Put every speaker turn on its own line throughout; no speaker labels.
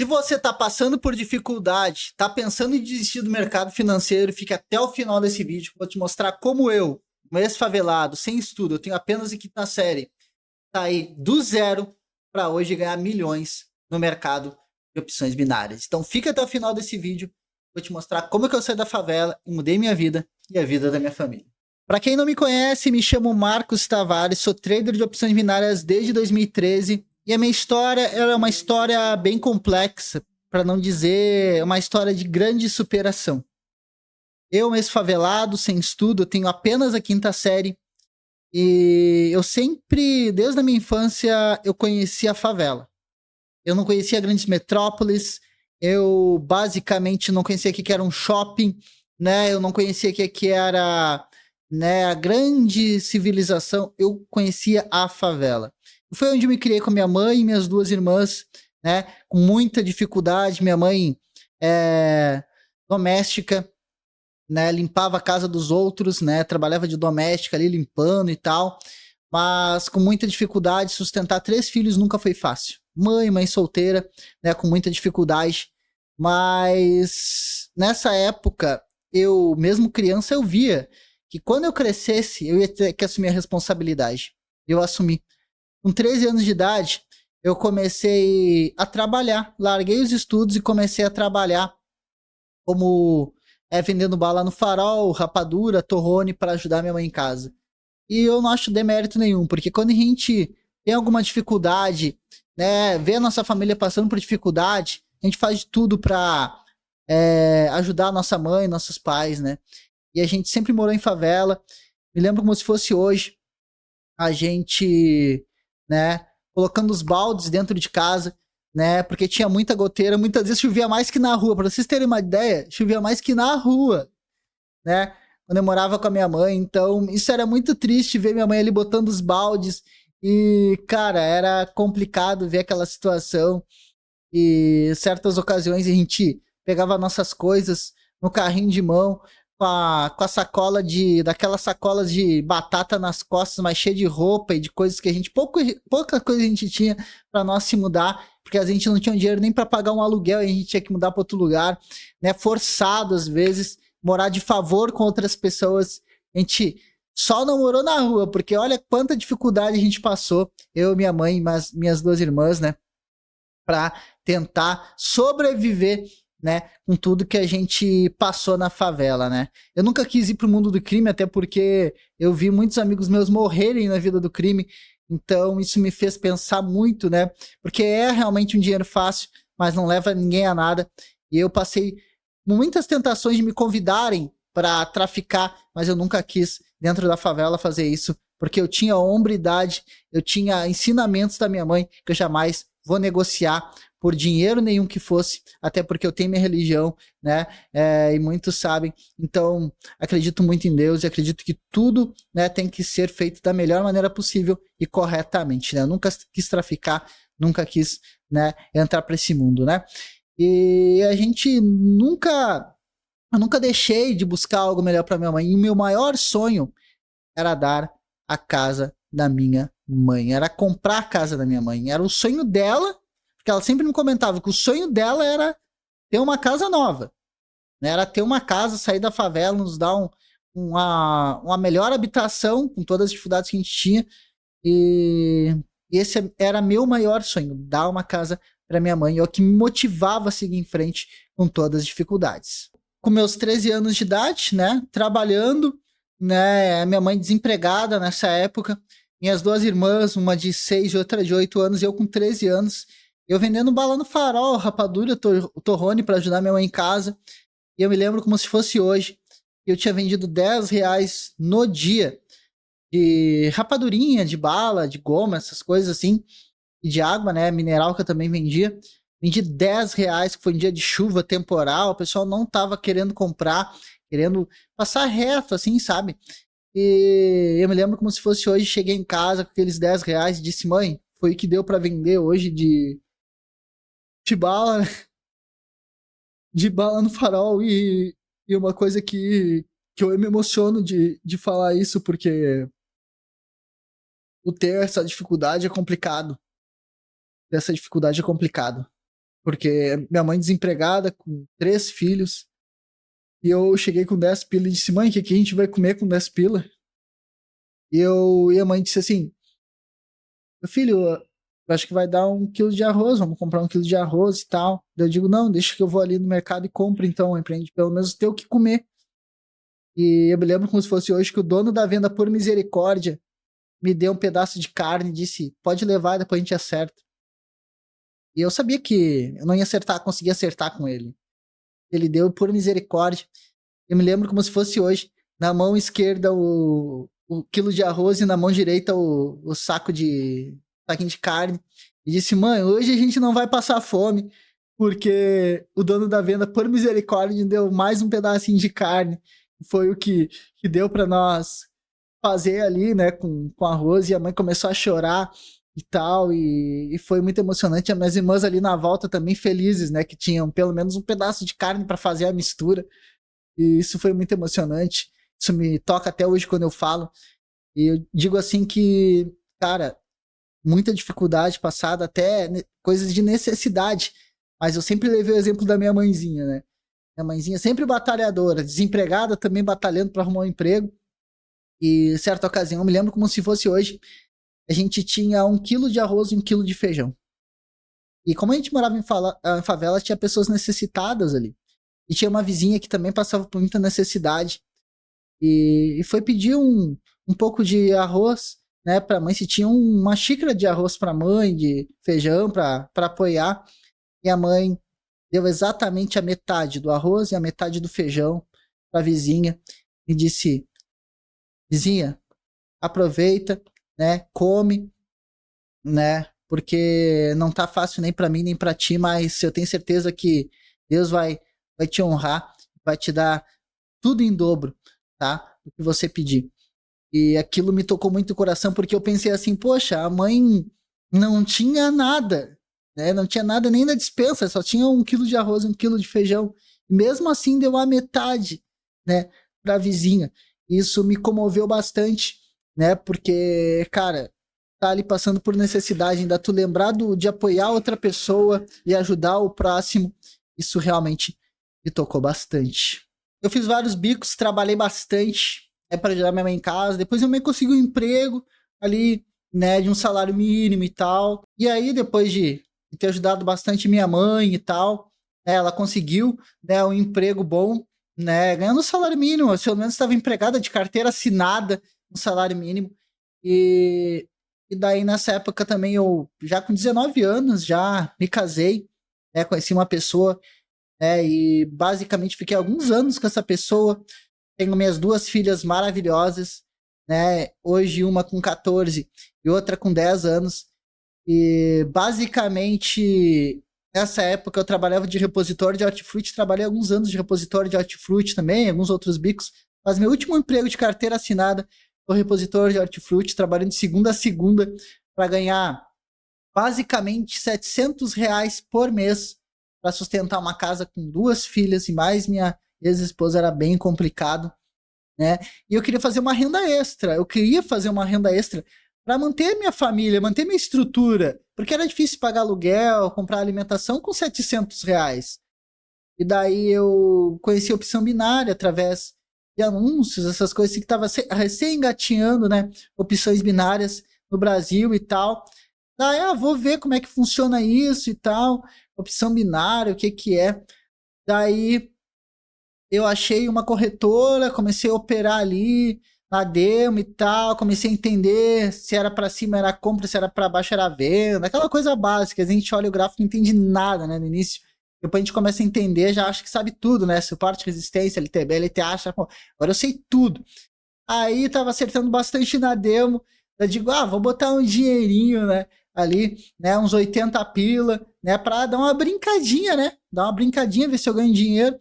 Se você está passando por dificuldade, está pensando em desistir do mercado financeiro, fique até o final desse vídeo. Vou te mostrar como eu, um ex-favelado, sem estudo, eu tenho apenas a quinta série, saí do zero para hoje ganhar milhões no mercado de opções binárias. Então fica até o final desse vídeo. Vou te mostrar como que eu saí da favela e mudei minha vida e a vida da minha família. Para quem não me conhece, me chamo Marcos Tavares, sou trader de opções binárias desde 2013. E a minha história é uma história bem complexa, para não dizer uma história de grande superação. Eu, ex-favelado, sem estudo, eu tenho apenas a quinta série. E eu sempre, desde a minha infância, eu conhecia a favela. Eu não conhecia grandes metrópoles, eu basicamente não conhecia o que era um shopping, né? Eu não conhecia o que era, né, a grande civilização. Eu conhecia a favela. Foi onde eu me criei com minha mãe e minhas duas irmãs, né? Com muita dificuldade. Minha mãe é doméstica, né? Limpava a casa dos outros, né? Trabalhava de doméstica ali, limpando e tal. Mas com muita dificuldade, sustentar 3 filhos nunca foi fácil. Mãe solteira, né? Com muita dificuldade. Mas nessa época, eu, mesmo criança, eu via que quando eu crescesse, eu ia ter que assumir a responsabilidade. Eu assumi. Com 13 anos de idade, eu comecei a trabalhar. Larguei os estudos e comecei a trabalhar como vendendo bala no Farol, rapadura, torrone para ajudar minha mãe em casa. E eu não acho demérito nenhum, porque quando a gente tem alguma dificuldade, né, vê a nossa família passando por dificuldade, a gente faz de tudo para ajudar a nossa mãe, nossos pais, né? E a gente sempre morou em favela. Me lembro como se fosse hoje. A gente, né, colocando os baldes dentro de casa, né, porque tinha muita goteira, muitas vezes chovia mais que na rua. Para vocês terem uma ideia, chovia mais que na rua, né, quando eu morava com a minha mãe. Então, isso era muito triste ver minha mãe ali botando os baldes e, cara, era complicado ver aquela situação. E certas ocasiões a gente pegava nossas coisas no carrinho de mão, com a sacola daquelas sacolas de batata nas costas, mas cheia de roupa e de coisas que a gente, pouca coisa a gente tinha para nós se mudar, porque a gente não tinha dinheiro nem para pagar um aluguel e a gente tinha que mudar para outro lugar, né? Forçado às vezes, morar de favor com outras pessoas. A gente só não morou na rua, porque olha quanta dificuldade a gente passou, eu, minha mãe e minhas duas irmãs, né? Para tentar sobreviver, né, com tudo que a gente passou na favela, né? Eu nunca quis ir pro mundo do crime, até porque eu vi muitos amigos meus morrerem na vida do crime, então isso me fez pensar muito, né? Porque é realmente um dinheiro fácil, mas não leva ninguém a nada. E eu passei muitas tentações de me convidarem para traficar, mas eu nunca quis, dentro da favela, fazer isso, porque eu tinha hombridade, eu tinha ensinamentos da minha mãe que eu jamais vou negociar por dinheiro nenhum que fosse, até porque eu tenho minha religião, né, e muitos sabem. Então, acredito muito em Deus e acredito que tudo, né, tem que ser feito da melhor maneira possível e corretamente, né? Eu nunca quis traficar, nunca quis, né, entrar para esse mundo, né? E a gente eu nunca deixei de buscar algo melhor para minha mãe. E o meu maior sonho era dar a casa da minha mãe, era comprar a casa da minha mãe. Era o sonho dela, porque ela sempre me comentava que o sonho dela era ter uma casa nova, né? Era ter uma casa, sair da favela, nos dar uma melhor habitação com todas as dificuldades que a gente tinha. E esse era meu maior sonho, dar uma casa para minha mãe. É o que me motivava a seguir em frente com todas as dificuldades. Com meus 13 anos de idade, né, trabalhando, né, minha mãe desempregada nessa época, minhas duas irmãs, uma de 6 e outra de 8 anos, e eu com 13 anos, eu vendendo bala no Farol, rapadura, torrone para ajudar minha mãe em casa. E eu me lembro como se fosse hoje, eu tinha vendido R$ 10 no dia de rapadurinha, de bala, de goma, essas coisas assim, e de água, né, mineral que eu também vendia. Vendi R$ 10, que foi um dia de chuva temporal, o pessoal não tava querendo comprar, querendo passar reto, assim, sabe? E eu me lembro como se fosse hoje, cheguei em casa com aqueles R$ 10 e disse, mãe, foi o que deu para vender hoje de bala, de bala no Farol. E uma coisa que eu me emociono de falar isso, porque o ter essa dificuldade é complicado. Essa dificuldade é complicado. porque minha mãe desempregada, com 3 filhos, e eu cheguei com 10 pila e disse, mãe, o que, que a gente vai comer com 10 pila? E a mãe disse assim, meu filho, eu acho que vai dar 1 quilo de arroz, vamos comprar 1 quilo de arroz e tal. Daí eu digo, não, deixa que eu vou ali no mercado e compro então, empreende pelo menos ter o que comer. E eu me lembro como se fosse hoje que o dono da venda, por misericórdia, me deu um pedaço de carne e disse, pode levar, depois a gente acerta. E eu sabia que eu não ia acertar, conseguia acertar com ele. Ele deu por misericórdia. Eu me lembro como se fosse hoje. Na mão esquerda o quilo de arroz e na mão direita o saquinho de carne. E disse, mãe, hoje a gente não vai passar fome, porque o dono da venda, por misericórdia, deu mais um pedacinho de carne. Foi o que deu para nós fazer ali, né, com arroz. E a mãe começou a chorar e tal, e foi muito emocionante. As minhas irmãs ali na volta também felizes, né, que tinham pelo menos um pedaço de carne para fazer a mistura. E isso foi muito emocionante. Isso me toca até hoje quando eu falo. E eu digo assim que, cara, muita dificuldade passada, até coisas de necessidade. Mas eu sempre levei o exemplo da minha mãezinha, né? Minha mãezinha sempre batalhadora, desempregada, também batalhando para arrumar um emprego. E certa ocasião, eu me lembro como se fosse hoje, a gente tinha 1 quilo de arroz e 1 quilo de feijão. E como a gente morava em favela, tinha pessoas necessitadas ali. E tinha uma vizinha que também passava por muita necessidade. E foi pedir um pouco de arroz, né, pra mãe. Se tinha uma xícara de arroz pra mãe, de feijão pra apoiar. E a mãe deu exatamente a metade do arroz e a metade do feijão pra vizinha. E disse, vizinha, aproveita, né, come, né, porque não tá fácil nem pra mim nem pra ti, mas eu tenho certeza que Deus vai te honrar, vai te dar tudo em dobro, tá? O que você pedir. E aquilo me tocou muito o coração, porque eu pensei assim, poxa, a mãe não tinha nada, né? Não tinha nada nem na despensa, só tinha 1 quilo de arroz, 1 quilo de feijão. E mesmo assim deu a metade, né, pra vizinha. Isso me comoveu bastante, né? Porque, cara, tá ali passando por necessidade, ainda tu lembrar de apoiar outra pessoa e ajudar o próximo, isso realmente me tocou bastante. Eu fiz vários bicos, trabalhei bastante, para ajudar minha mãe em casa. Depois eu meio consegui um emprego ali, né, de um salário mínimo e tal. E aí, depois de ter ajudado bastante minha mãe e tal, né, ela conseguiu, né, um emprego bom, né, ganhando um salário mínimo. Eu, pelo menos estava empregada de carteira assinada, um salário mínimo. E, e daí, nessa época também, eu já com 19 anos, já me casei, né, conheci uma pessoa, né, e basicamente fiquei alguns anos com essa pessoa. Tenho minhas 2 filhas maravilhosas, né? Hoje uma com 14 e outra com 10 anos. E basicamente nessa época eu trabalhava de repositório de hortifruti, trabalhei alguns anos de repositório de hortifruti também, alguns outros bicos, mas meu último emprego de carteira assinada foi repositório de hortifruti, trabalhando de segunda a segunda para ganhar basicamente R$ 700 por mês para sustentar uma casa com 2 filhas e mais minha ex-esposa. Era bem complicado, né? E eu queria fazer uma renda extra. Eu queria fazer uma renda extra para manter minha família, manter minha estrutura, porque era difícil pagar aluguel, comprar alimentação com R$ 700. E daí eu conheci a opção binária através de anúncios, essas coisas assim, que estava recém engatinhando, né? Opções binárias no Brasil e tal. Daí, vou ver como é que funciona isso e tal. Opção binária, o que que é. Daí eu achei uma corretora, comecei a operar ali na demo e tal, comecei a entender se era para cima era compra, se era para baixo era venda, aquela coisa básica. A gente olha o gráfico e não entende nada, né, no início. Depois a gente começa a entender, já acha que sabe tudo, né? Suporte, resistência, LTB, LTA, acha, pô, agora eu sei tudo. Aí tava acertando bastante na demo. Eu digo, vou botar um dinheirinho, né? Ali, né? Uns 80 pila, né? Pra dar uma brincadinha, né? Dar uma brincadinha, ver se eu ganho dinheiro.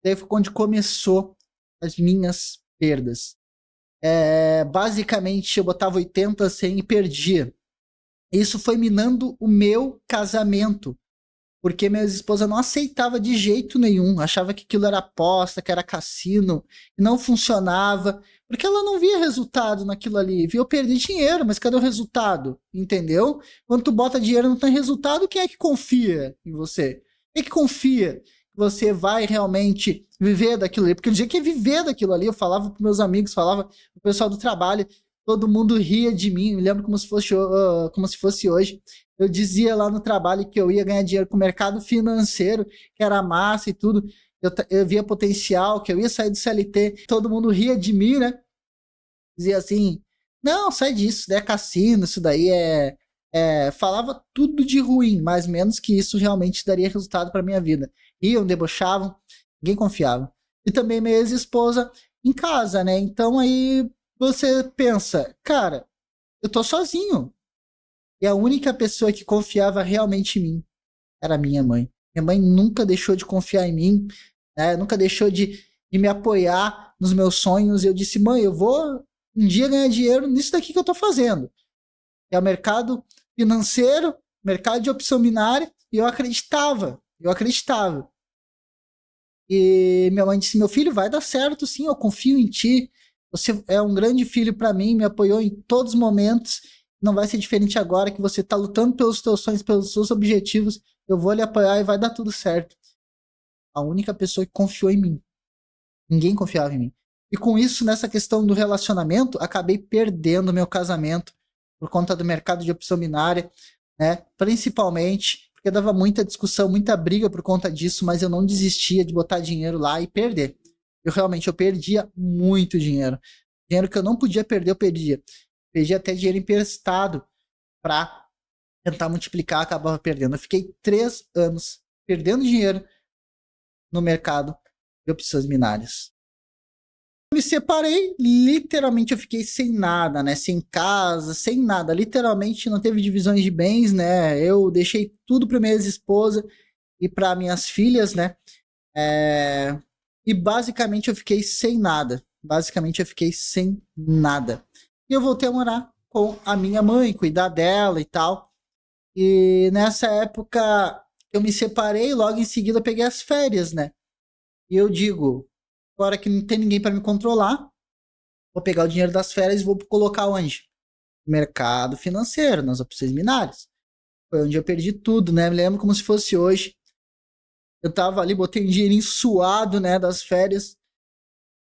Daí foi onde começou as minhas perdas. Basicamente, eu botava 80, 100 e perdia. Isso foi minando o meu casamento. porque minha esposa não aceitava de jeito nenhum, achava que aquilo era aposta, que era cassino, e não funcionava, porque ela não via resultado naquilo ali, viu? Eu perdi dinheiro, mas cadê o resultado? Entendeu? Quando tu bota dinheiro e não tem resultado, quem é que confia em você? Quem é que confia que você vai realmente viver daquilo ali? Porque eu dizia que ia viver daquilo ali, eu falava para meus amigos, falava pro pessoal do trabalho, todo mundo ria de mim, me lembro como se fosse hoje. Eu dizia lá no trabalho que eu ia ganhar dinheiro com o mercado financeiro, que era massa e tudo. Eu via potencial, que eu ia sair do CLT. Todo mundo ria de mim, né? Dizia assim, não, sai disso, isso daí é cassino, isso daí falava tudo de ruim, mas menos que isso realmente daria resultado para minha vida. Iam, debochavam, ninguém confiava. E também minha ex-esposa em casa, né? Então aí você pensa, cara, eu tô sozinho. E a única pessoa que confiava realmente em mim era minha mãe. Minha mãe nunca deixou de confiar em mim, né? Nunca deixou de me apoiar nos meus sonhos. Eu disse, mãe, eu vou um dia ganhar dinheiro nisso daqui que eu tô fazendo. É o mercado financeiro, mercado de opção binária, e eu acreditava. E minha mãe disse, meu filho, vai dar certo sim, eu confio em ti. Você é um grande filho para mim, me apoiou em todos os momentos. Não vai ser diferente agora que você tá lutando pelos teus sonhos, pelos seus objetivos. Eu vou lhe apoiar e vai dar tudo certo. A única pessoa que confiou em mim. Ninguém confiava em mim. E com isso, nessa questão do relacionamento, acabei perdendo meu casamento por conta do mercado de opção binária, né? Principalmente porque dava muita discussão, muita briga por conta disso, mas eu não desistia de botar dinheiro lá e perder. Eu perdia muito dinheiro. Dinheiro que eu não podia perder, eu perdia. Perdi até dinheiro emprestado para tentar multiplicar, acabava perdendo. Eu fiquei 3 anos perdendo dinheiro no mercado de opções binárias. Me separei, literalmente eu fiquei sem nada, né? Sem casa, sem nada. Literalmente não teve divisões de bens, né? Eu deixei tudo para minha ex-esposa e para minhas filhas, né? E basicamente eu fiquei sem nada. Basicamente eu fiquei sem nada. E eu voltei a morar com a minha mãe, cuidar dela e tal. E nessa época eu me separei, logo em seguida eu peguei as férias, né? E eu digo, agora que não tem ninguém para me controlar, vou pegar o dinheiro das férias e vou colocar onde? Mercado financeiro, nas opções binárias. Foi onde eu perdi tudo, né? Me lembro como se fosse hoje. Eu tava ali, botei um dinheirinho suado, né, das férias.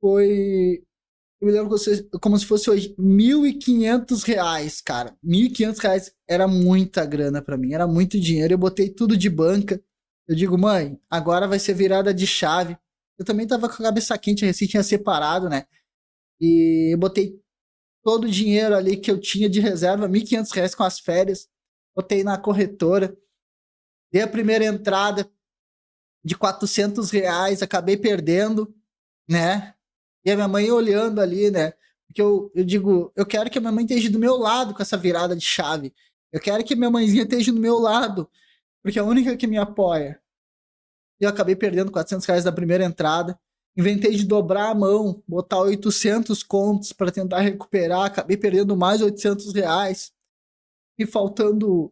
Foi... Eu me lembro como se fosse hoje, R$ 1.500, cara. R$ 1.500 era muita grana para mim, era muito dinheiro. Eu botei tudo de banca. Eu digo, mãe, agora vai ser virada de chave. Eu também tava com a cabeça quente, recém tinha separado, né? E eu botei todo o dinheiro ali que eu tinha de reserva, R$ 1.500 com as férias. Botei na corretora. Dei a primeira entrada de R$ 400, acabei perdendo, né? E a minha mãe olhando ali, né? Porque eu digo, eu quero que a minha mãe esteja do meu lado com essa virada de chave. Eu quero que minha mãezinha esteja do meu lado, porque é a única que me apoia. E eu acabei perdendo R$ 400 da primeira entrada. Inventei de dobrar a mão, botar 800 contos para tentar recuperar. Acabei perdendo mais R$ 800. E faltando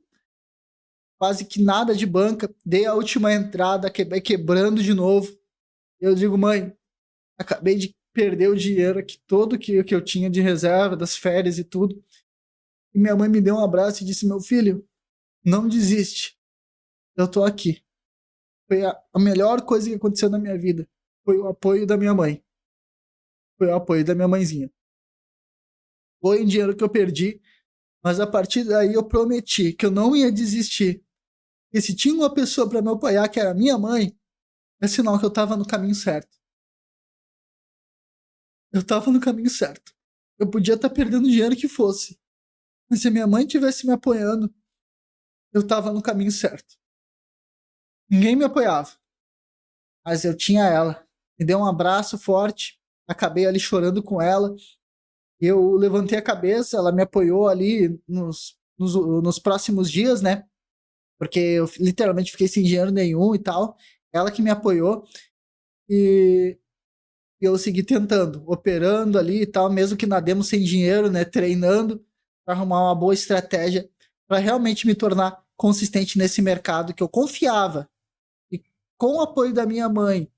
quase que nada de banca. Dei a última entrada, acabei quebrando de novo. Eu digo, mãe, acabei de perder o dinheiro aqui todo que eu tinha de reserva, das férias e tudo. E minha mãe me deu um abraço e disse, meu filho, não desiste. Eu tô aqui. Foi a melhor coisa que aconteceu na minha vida. Foi o apoio da minha mãe. Foi o apoio da minha mãezinha. Foi um dinheiro que eu perdi, mas a partir daí eu prometi que eu não ia desistir. E se tinha uma pessoa para me apoiar, que era a minha mãe, é sinal que eu tava no caminho certo. Eu tava no caminho certo. Eu podia estar perdendo o dinheiro que fosse. Mas se a minha mãe tivesse me apoiando, eu tava no caminho certo. Ninguém me apoiava. Mas eu tinha ela. Me deu um abraço forte. Acabei ali chorando com ela. Eu levantei a cabeça, ela me apoiou ali nos próximos dias, né? Porque eu literalmente fiquei sem dinheiro nenhum e tal. Ela que me apoiou. E eu segui tentando, operando ali e tal, mesmo que nademos sem dinheiro, né? Treinando para arrumar uma boa estratégia para realmente me tornar consistente nesse mercado que eu confiava. E com o apoio da minha mãe,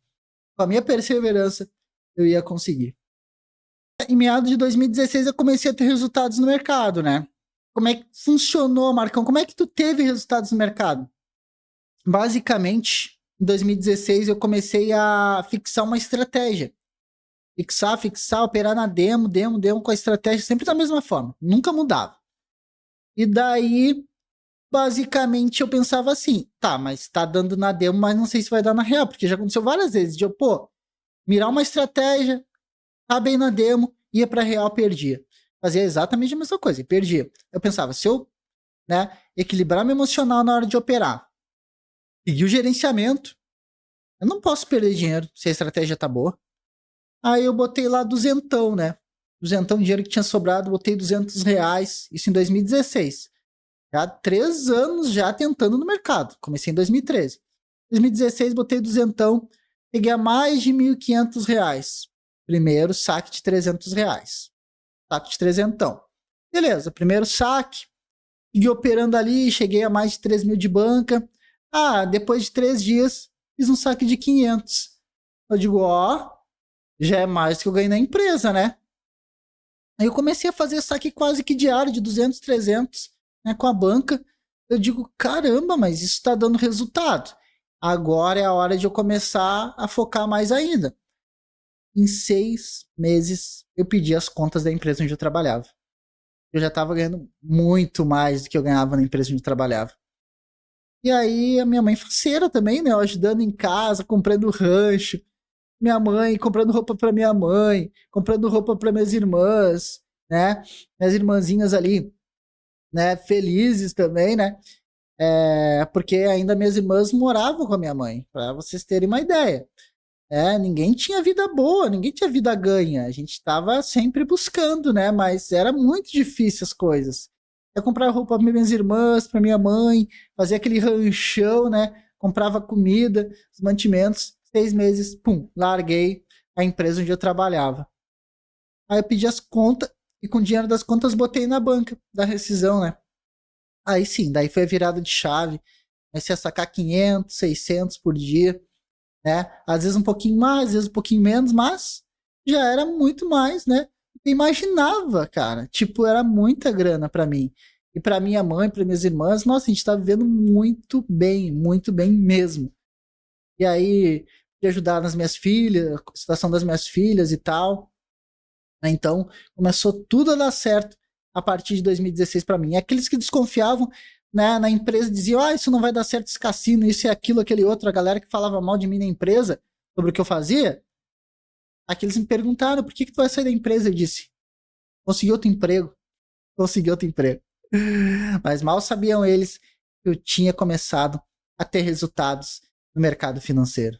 com a minha perseverança, eu ia conseguir. Em meados de 2016 eu comecei a ter resultados no mercado, né? Como é que funcionou, Marcão? Como é que tu teve resultados no mercado? Basicamente, em 2016 eu comecei a fixar uma estratégia. Fixar, operar na demo com a estratégia sempre da mesma forma. Nunca mudava. E daí, basicamente, eu pensava assim, tá, mas tá dando na demo, mas não sei se vai dar na real, porque já aconteceu várias vezes de eu, mirar uma estratégia, tá bem na demo, ia pra real, perdia. Fazia exatamente a mesma coisa, e perdia. Eu pensava, se eu, né, equilibrar meu emocional na hora de operar, seguir o gerenciamento, eu não posso perder dinheiro se a estratégia tá boa. Aí eu botei lá duzentão, né? Duzentão, dinheiro que tinha sobrado, botei R$200, isso em 2016. Já há 3 anos já tentando no mercado. Comecei em 2013. Em 2016, botei duzentão, peguei a mais de R$1.500. Primeiro saque de R$300. Saque de trezentão. Beleza, primeiro saque. Segui operando ali, cheguei a mais de 3 mil de banca. Depois de 3 dias, fiz um saque de 500. Eu digo, já é mais do que eu ganhei na empresa, né? Aí eu comecei a fazer saque quase que diário, de 200, 300, né, com a banca. Eu digo, caramba, mas isso tá dando resultado. Agora é a hora de eu começar a focar mais ainda. Em 6 meses, eu pedi as contas da empresa onde eu trabalhava. Eu já estava ganhando muito mais do que eu ganhava na empresa onde eu trabalhava. E aí a minha mãe faceira também, né? Eu ajudando em casa, comprando rancho. Minha mãe comprando roupa para minha mãe, comprando roupa para minhas irmãs, né? Minhas irmãzinhas ali, né? Felizes também, né? Porque ainda minhas irmãs moravam com a minha mãe, para vocês terem uma ideia. Ninguém tinha vida boa, ninguém tinha vida ganha. A gente estava sempre buscando, né? Mas era muito difícil as coisas. Eu comprava roupa para minhas irmãs, para minha mãe, fazia aquele ranchão, né? Comprava comida, os mantimentos. 6 meses, pum, larguei a empresa onde eu trabalhava. Aí eu pedi as contas e com o dinheiro das contas botei na banca da rescisão, né? Aí sim, daí foi a virada de chave. Comecei a sacar 500, 600 por dia, né? Às vezes um pouquinho mais, às vezes um pouquinho menos, mas já era muito mais, né? Eu imaginava, cara. Tipo, era muita grana pra mim. E pra minha mãe, pra minhas irmãs, nossa, a gente tá vivendo muito bem mesmo. E aí, de ajudar nas minhas filhas, a situação das minhas filhas e tal. Então, começou tudo a dar certo a partir de 2016 para mim. E aqueles que desconfiavam, né, na empresa diziam, isso não vai dar certo esse cassino, isso e aquilo, aquele outro. A galera que falava mal de mim na empresa, sobre o que eu fazia, aqueles me perguntaram, por que tu vai sair da empresa? Eu disse, consegui outro emprego. Mas mal sabiam eles que eu tinha começado a ter resultados no mercado financeiro.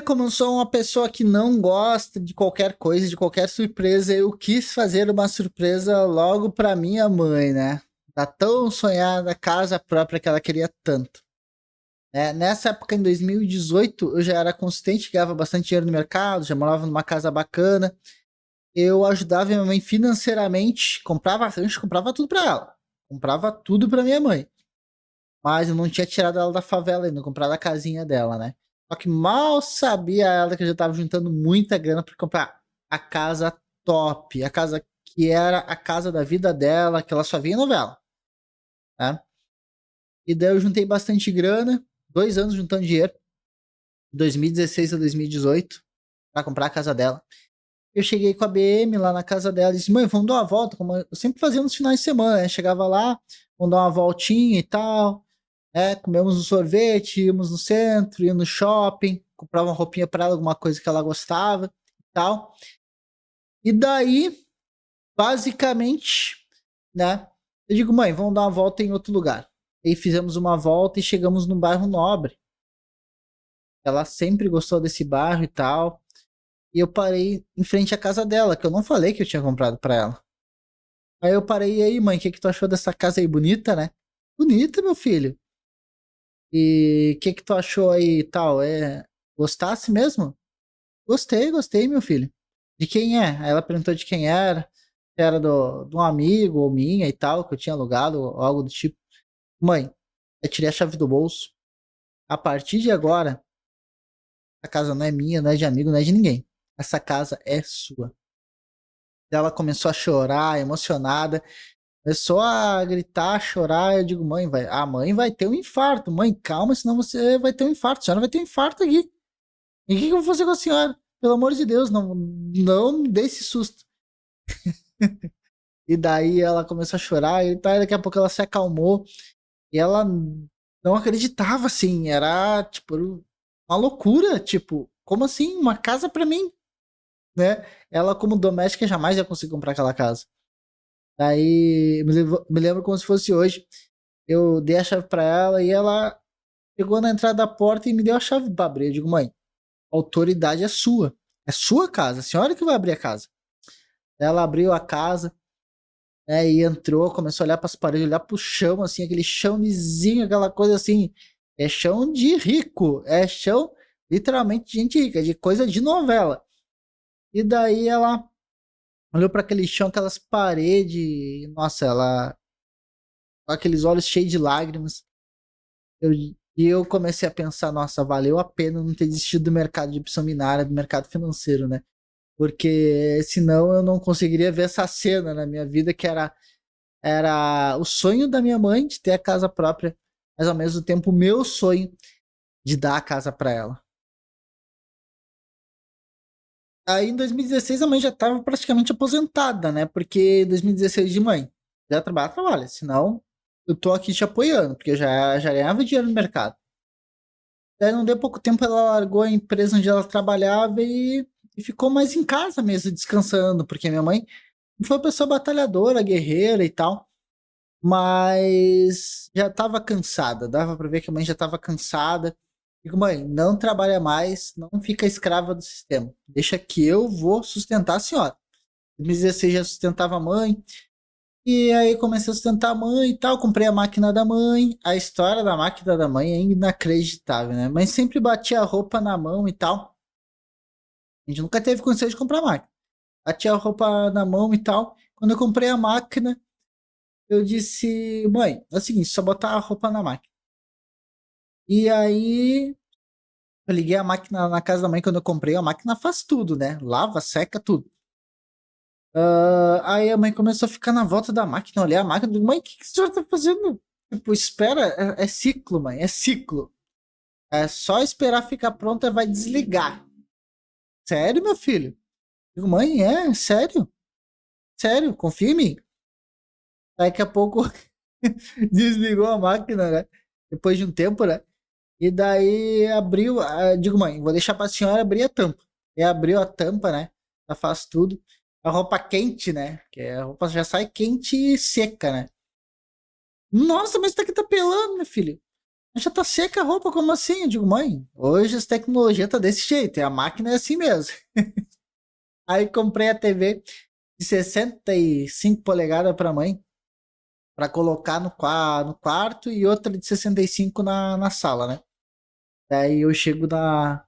Como eu sou uma pessoa que não gosta de qualquer coisa, de qualquer surpresa, eu quis fazer uma surpresa logo para minha mãe, né? Da tão sonhada casa própria que ela queria tanto. Nessa época, em 2018, eu já era consistente, ganhava bastante dinheiro no mercado, já morava numa casa bacana. Eu ajudava minha mãe financeiramente, comprava rancho, comprava tudo para ela. Comprava tudo para minha mãe. Mas eu não tinha tirado ela da favela ainda, comprado a casinha dela, né? Só que mal sabia ela que eu já tava juntando muita grana para comprar a casa top, a casa que era a casa da vida dela, que ela só via em novela, né? E daí eu juntei bastante grana, 2 anos juntando dinheiro, 2016 a 2018, para comprar a casa dela. Eu cheguei com a BM lá na casa dela e disse, mãe, vamos dar uma volta, como eu sempre fazia nos finais de semana, né? Chegava lá, vamos dar uma voltinha e tal. Comemos um sorvete, íamos no centro, ia no shopping, comprava uma roupinha para ela, alguma coisa que ela gostava e tal. E daí, basicamente, né? Eu digo, mãe, vamos dar uma volta em outro lugar. E fizemos uma volta e chegamos num bairro nobre. Ela sempre gostou desse bairro e tal. E eu parei em frente à casa dela, que eu não falei que eu tinha comprado para ela. Aí eu parei, e aí, mãe, o que tu achou dessa casa aí? Bonita, né? Bonita, meu filho. E o que tu achou aí e tal? Gostasse mesmo? Gostei, meu filho. De quem é? Aí ela perguntou de quem era. Se era de um amigo ou minha e tal, que eu tinha alugado, ou algo do tipo. Mãe, Eu tirei a chave do bolso. A partir de agora, a casa não é minha, não é de amigo, não é de ninguém. Essa casa é sua. Ela começou a chorar, emocionada. Começou a gritar, a chorar. Eu digo, mãe, a mãe vai ter um infarto. Mãe, calma, senão você vai ter um infarto. A senhora vai ter um infarto aqui. E o que eu vou fazer com a senhora? Pelo amor de Deus, não me dê esse susto. E daí ela começou a chorar, e daqui a pouco ela se acalmou. E ela não acreditava, assim. Era, tipo, uma loucura. Tipo, como assim? Uma casa pra mim, né? Ela, como doméstica, jamais ia conseguir comprar aquela casa. Daí, me lembro como se fosse hoje. Eu dei a chave pra ela e ela pegou na entrada da porta e me deu a chave pra abrir. Eu digo, mãe, a autoridade é sua. É sua casa. A senhora que vai abrir a casa. Ela abriu a casa, né, e entrou, começou a olhar para as paredes, olhar para o chão, assim, aquele chão lisinho, aquela coisa assim. É chão de rico. É chão, literalmente, de gente rica, de coisa de novela. E daí ela olhou para aquele chão, aquelas paredes. Nossa, ela. Com aqueles olhos cheios de lágrimas. E eu comecei a pensar, nossa, valeu a pena não ter desistido do mercado de opção binária, do mercado financeiro, né? Porque senão eu não conseguiria ver essa cena na minha vida, que era o sonho da minha mãe de ter a casa própria, mas ao mesmo tempo o meu sonho de dar a casa para ela. Aí em 2016 a mãe já estava praticamente aposentada, né? Porque em 2016 de mãe, já trabalha, trabalha, senão eu tô aqui te apoiando, porque eu já ganhava dinheiro no mercado. Daí não deu pouco tempo, ela largou a empresa onde ela trabalhava e ficou mais em casa mesmo, descansando, porque minha mãe foi uma pessoa batalhadora, guerreira e tal, mas já estava cansada, dava para ver que a mãe já estava cansada. Digo, mãe, não trabalha mais, não fica escrava do sistema, deixa que eu vou sustentar a senhora. Em 2016 já sustentava a mãe, e aí comecei a sustentar a mãe e tal, comprei a máquina da mãe. A história da máquina da mãe é inacreditável, né? Mãe sempre batia a roupa na mão e tal. A gente nunca teve condição de comprar máquina. Batia a roupa na mão e tal. Quando eu comprei a máquina, eu disse, mãe, é o seguinte, só botar a roupa na máquina. E aí, eu liguei a máquina na casa da mãe quando eu comprei. A máquina faz tudo, né? Lava, seca, tudo. Aí a mãe começou a ficar na volta da máquina, olhar a máquina. Eu digo, mãe, o que a senhora tá fazendo? Tipo, espera, é ciclo, mãe, é ciclo. É só esperar ficar pronta e vai desligar. Sério, meu filho? Eu digo, mãe, é sério? Sério, confia em mim. Daqui a pouco desligou a máquina, né? Depois de um tempo, né? E daí abriu. Digo, mãe, vou deixar pra senhora abrir a tampa. E abriu a tampa, né? Ela faz tudo. A roupa quente, né? Que a roupa já sai quente e seca, né? Nossa, mas isso daqui tá pelando, meu filho. Já tá seca a roupa, como assim? Eu digo, mãe, hoje as tecnologias tá desse jeito, e a máquina é assim mesmo. Aí comprei a TV de 65 polegadas pra mãe, pra colocar no quarto, e outra de 65 na sala, né? Daí eu chego lá,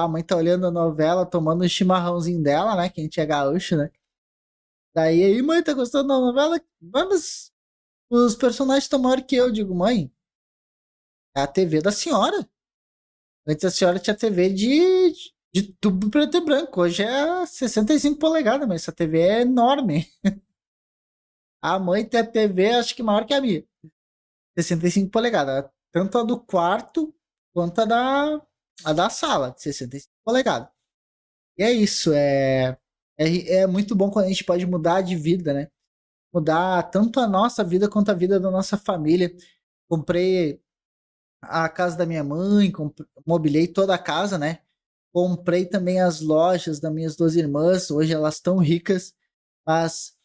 a mãe tá olhando a novela, tomando o chimarrãozinho dela, né? Que a gente é gaúcho, né? Daí, aí, mãe, tá gostando da novela? Mas os personagens estão maior que eu. Digo, mãe, é a TV da senhora. Antes a senhora tinha TV de tubo preto e branco. Hoje é 65 polegadas, mas essa TV é enorme. A mãe tem a TV, acho que maior que a minha. 65 polegadas. Tanto a do quarto quanto a da sala, de 65 polegadas. E é isso. É muito bom quando a gente pode mudar de vida, né? Mudar tanto a nossa vida quanto a vida da nossa família. Comprei a casa da minha mãe, mobilei toda a casa, né? Comprei também as lojas das minhas duas irmãs. Hoje elas estão ricas, mas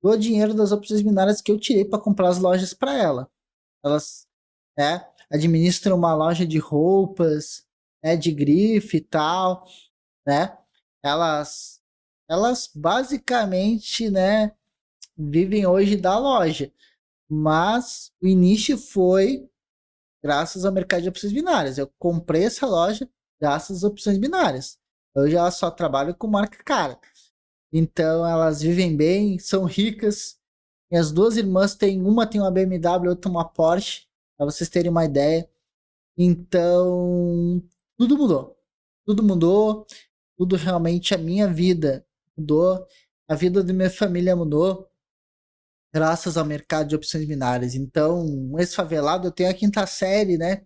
o dinheiro das opções binárias que eu tirei para comprar as lojas para ela. Elas, administram uma loja de roupas, né, de grife e tal, né? Elas, elas basicamente, né, vivem hoje da loja, mas o início foi graças ao mercado de opções binárias. Eu comprei essa loja graças às opções binárias. Hoje elas só trabalham com marca cara. Então elas vivem bem, são ricas. Minhas duas irmãs têm, uma tem uma BMW, outra uma Porsche, para vocês terem uma ideia. Então, tudo mudou. Tudo mudou, tudo realmente a minha vida mudou, a vida da minha família mudou, graças ao mercado de opções binárias. Então, esse favelado, eu tenho a quinta série, né?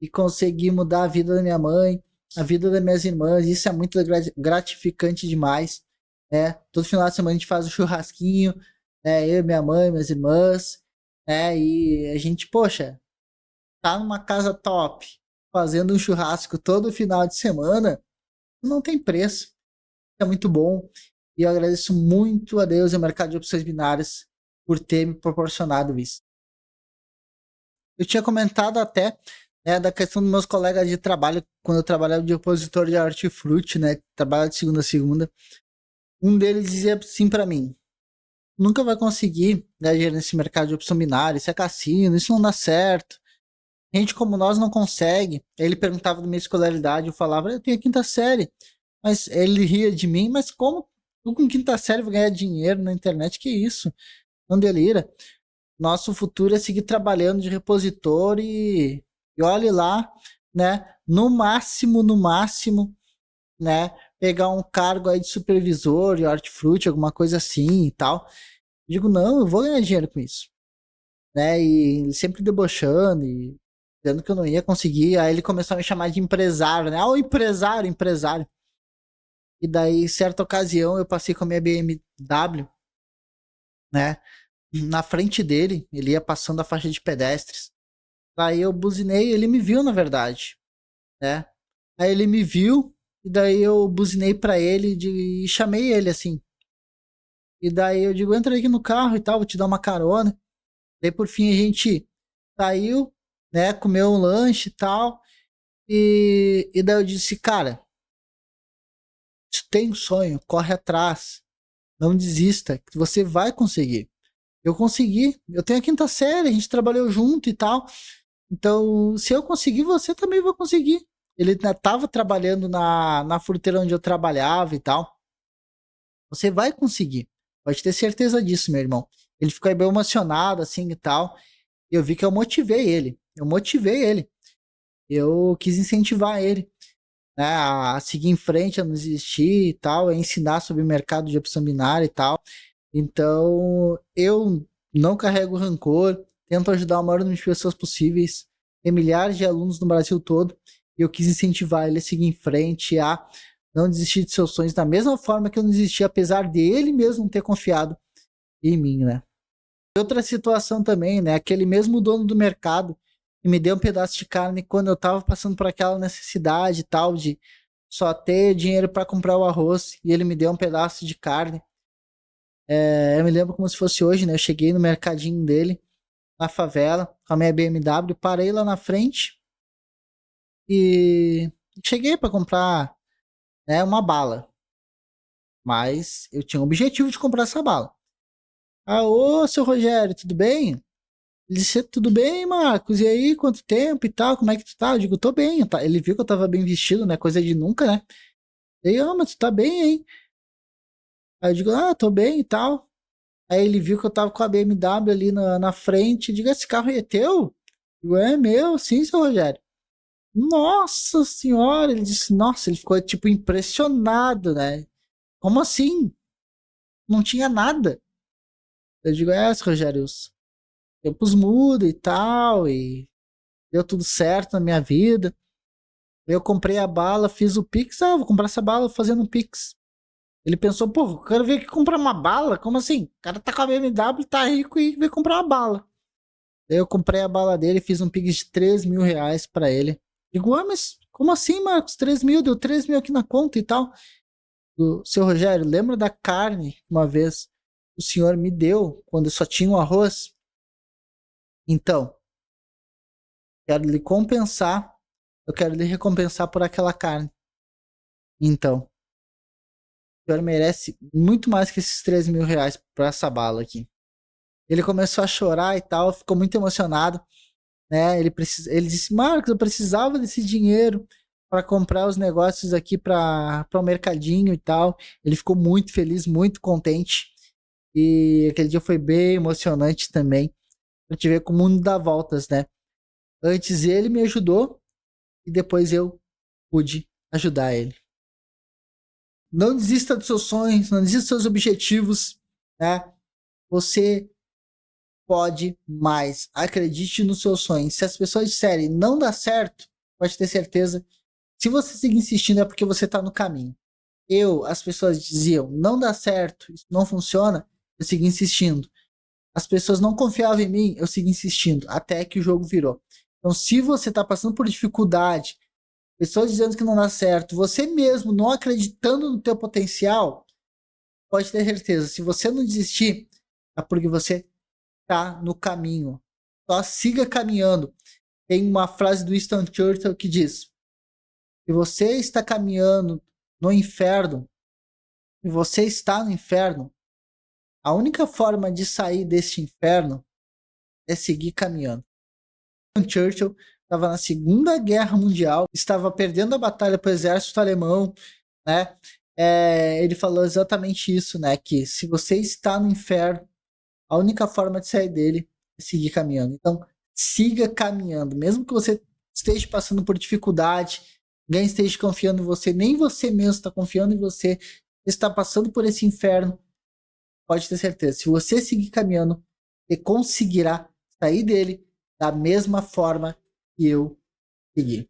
E consegui mudar a vida da minha mãe, a vida das minhas irmãs. Isso é muito gratificante demais, né? Todo final de semana a gente faz um churrasquinho, né? Eu, minha mãe, minhas irmãs, né? E a gente, poxa, tá numa casa top, fazendo um churrasco todo final de semana, não tem preço. É muito bom. E eu agradeço muito a Deus e ao mercado de opções binárias por ter me proporcionado isso. Eu tinha comentado até, né, da questão dos meus colegas de trabalho, quando eu trabalhava de opositor de hortifruti, né, trabalhava de segunda a segunda. Um deles dizia assim para mim: nunca vai conseguir, né, gerir nesse mercado de opção binária, isso é cassino, isso não dá certo. Gente como nós não consegue. Ele perguntava da minha escolaridade, eu falava, eu tenho a quinta série. Mas ele ria de mim, mas como eu com quinta série vou ganhar dinheiro na internet? Que isso? Não delira. Nosso futuro é seguir trabalhando de repositor e olhe lá, né? No máximo, né? Pegar um cargo aí de supervisor de hortifruti, alguma coisa assim e tal. Digo, não, eu vou ganhar dinheiro com isso, né? E ele sempre debochando e dizendo que eu não ia conseguir. Aí ele começou a me chamar de empresário, né? Ah, o empresário, empresário. E daí, certa ocasião, eu passei com a minha BMW, né? Na frente dele, ele ia passando a faixa de pedestres. Aí eu buzinei, ele me viu, na verdade, né? Aí ele me viu, e daí eu buzinei pra ele e chamei ele, assim. E daí eu digo, entra aqui no carro e tal, vou te dar uma carona. Daí, por fim, a gente saiu, né? Comeu um lanche e tal. E daí eu disse, cara, se tem um sonho, corre atrás. Não desista, que você vai conseguir. Eu consegui. Eu tenho a quinta série, a gente trabalhou junto e tal. Então, se eu conseguir, você também vai conseguir. Ele estava trabalhando na fruteira onde eu trabalhava e tal. Você vai conseguir. Pode ter certeza disso, meu irmão. Ele ficou aí bem emocionado, assim e tal. E eu vi que eu motivei ele. Eu motivei ele. Eu quis incentivar ele, né, a seguir em frente, a não desistir e tal, a ensinar sobre o mercado de opção binária e tal. Então, eu não carrego rancor, tento ajudar o maior número de pessoas possíveis. Tem milhares de alunos no Brasil todo e eu quis incentivar ele a seguir em frente, a não desistir de seus sonhos da mesma forma que eu não desisti, apesar de ele mesmo ter confiado em mim, né? Outra situação também, né? Aquele mesmo dono do mercado que me deu um pedaço de carne quando eu tava passando por aquela necessidade e tal de só ter dinheiro para comprar o arroz e ele me deu um pedaço de carne. Eu me lembro como se fosse hoje, né? Eu cheguei no mercadinho dele, na favela, com a minha BMW, parei lá na frente e cheguei para comprar, né, uma bala. Mas eu tinha o objetivo de comprar essa bala. Ah, ô, seu Rogério, tudo bem? Ele disse, tudo bem, Marcos? E aí, quanto tempo e tal? Como é que tu tá? Eu digo, tô bem. Ele viu que eu tava bem vestido, né? Coisa de nunca, né? E aí, mas tu tá bem, hein? Aí eu digo, tô bem e tal. Aí ele viu que eu tava com a BMW ali na frente. Diga, esse carro aí é teu? Eu, é meu, sim, seu Rogério. Nossa senhora, ele disse, nossa, ele ficou tipo impressionado, né? Como assim? Não tinha nada. Eu digo, seu Rogério, os tempos mudam e tal, e deu tudo certo na minha vida. Eu comprei a bala, fiz o Pix, vou comprar essa bala fazendo um Pix. Ele pensou, pô, eu quero vir aqui comprar uma bala? Como assim? O cara tá com a BMW, tá rico e veio comprar uma bala. Daí eu comprei a bala dele, fiz um Pix de 3 mil reais pra ele. Digo, mas como assim, Marcos? 3 mil, deu 3 mil aqui na conta e tal. O seu Rogério, lembra da carne uma vez o senhor me deu quando eu só tinha o arroz? Então, quero lhe compensar, eu quero lhe recompensar por aquela carne. Então, o senhor merece muito mais que esses 3 mil reais por essa bala aqui. Ele começou a chorar e tal, ficou muito emocionado, né? Ele disse, Marcos, eu precisava desse dinheiro para comprar os negócios aqui para o mercadinho e tal. Ele ficou muito feliz, muito contente. E aquele dia foi bem emocionante também, pra te ver como o mundo dá voltas, né? Antes ele me ajudou e depois eu pude ajudar ele. Não desista dos seus sonhos, não desista dos seus objetivos, né? Você pode mais. Acredite nos seus sonhos. Se as pessoas disserem não dá certo, pode ter certeza. Se você seguir insistindo é porque você está no caminho. As pessoas diziam não dá certo, isso não funciona, eu segui insistindo. As pessoas não confiavam em mim, eu segui insistindo, até que o jogo virou. Então, se você está passando por dificuldade, pessoas dizendo que não dá certo, você mesmo não acreditando no teu potencial, pode ter certeza, se você não desistir, é porque você está no caminho. Só siga caminhando. Tem uma frase do Winston Churchill que diz: se você está caminhando no inferno, e você está no inferno, a única forma de sair deste inferno é seguir caminhando. Winston Churchill estava na Segunda Guerra Mundial, estava perdendo a batalha para o exército alemão, né? Ele falou exatamente isso, né? Que se você está no inferno, a única forma de sair dele é seguir caminhando. Então, siga caminhando, mesmo que você esteja passando por dificuldade, ninguém esteja confiando em você, nem você mesmo está confiando em você, está passando por esse inferno, pode ter certeza. Se você seguir caminhando, você conseguirá sair dele da mesma forma que eu segui.